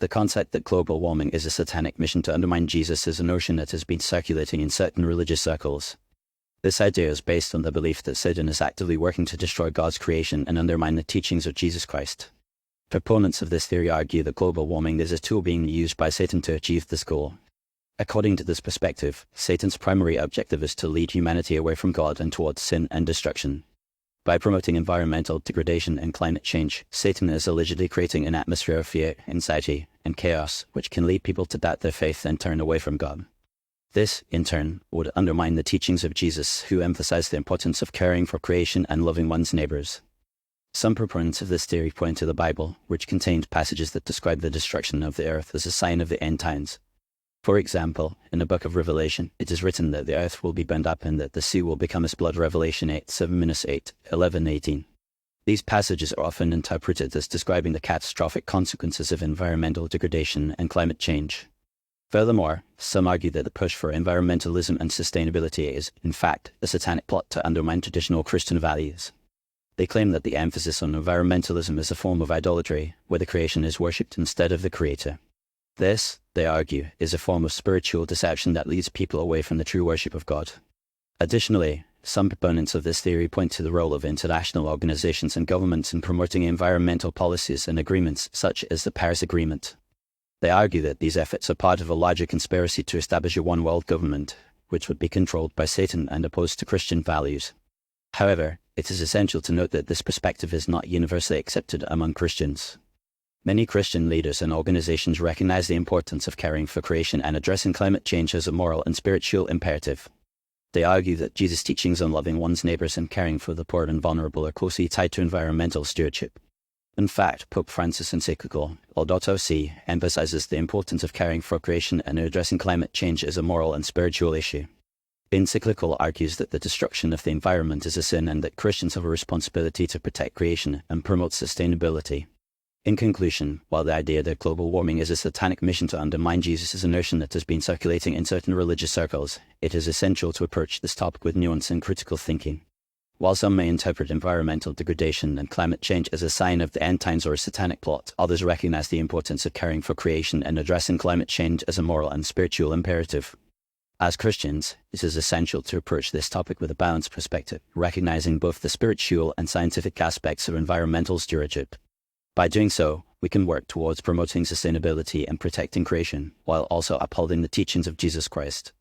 The concept that global warming is a satanic mission to undermine Jesus is a notion that has been circulating in certain religious circles. This idea is based on the belief that Satan is actively working to destroy God's creation and undermine the teachings of Jesus Christ. Proponents of this theory argue that global warming is a tool being used by Satan to achieve this goal. According to this perspective, Satan's primary objective is to lead humanity away from God and towards sin and destruction. By promoting environmental degradation and climate change, Satan is allegedly creating an atmosphere of fear, anxiety, and chaos, which can lead people to doubt their faith and turn away from God. This, in turn, would undermine the teachings of Jesus, who emphasized the importance of caring for creation and loving one's neighbors. Some proponents of this theory point to the Bible, which contained passages that describe the destruction of the earth as a sign of the end times. For example, in the book of Revelation, it is written that the earth will be burned up and that the sea will become as blood. Revelation 8:7-8, 11-18. These passages are often interpreted as describing the catastrophic consequences of environmental degradation and climate change. Furthermore, some argue that the push for environmentalism and sustainability is, in fact, a satanic plot to undermine traditional Christian values. They claim that the emphasis on environmentalism is a form of idolatry, where the creation is worshipped instead of the Creator. This, they argue, is a form of spiritual deception that leads people away from the true worship of God. Additionally, some proponents of this theory point to the role of international organizations and governments in promoting environmental policies and agreements such as the Paris Agreement. They argue that these efforts are part of a larger conspiracy to establish a one-world government, which would be controlled by Satan and opposed to Christian values. However, it is essential to note that this perspective is not universally accepted among Christians. Many Christian leaders and organizations recognize the importance of caring for creation and addressing climate change as a moral and spiritual imperative. They argue that Jesus' teachings on loving one's neighbors and caring for the poor and vulnerable are closely tied to environmental stewardship. In fact, Pope Francis' encyclical, Laudato Si', emphasizes the importance of caring for creation and addressing climate change as a moral and spiritual issue. The encyclical argues that the destruction of the environment is a sin and that Christians have a responsibility to protect creation and promote sustainability. In conclusion, while the idea that global warming is a satanic mission to undermine Jesus is a notion that has been circulating in certain religious circles, it is essential to approach this topic with nuance and critical thinking. While some may interpret environmental degradation and climate change as a sign of the end times or a satanic plot, others recognize the importance of caring for creation and addressing climate change as a moral and spiritual imperative. As Christians, it is essential to approach this topic with a balanced perspective, recognizing both the spiritual and scientific aspects of environmental stewardship. By doing so, we can work towards promoting sustainability and protecting creation, while also upholding the teachings of Jesus Christ.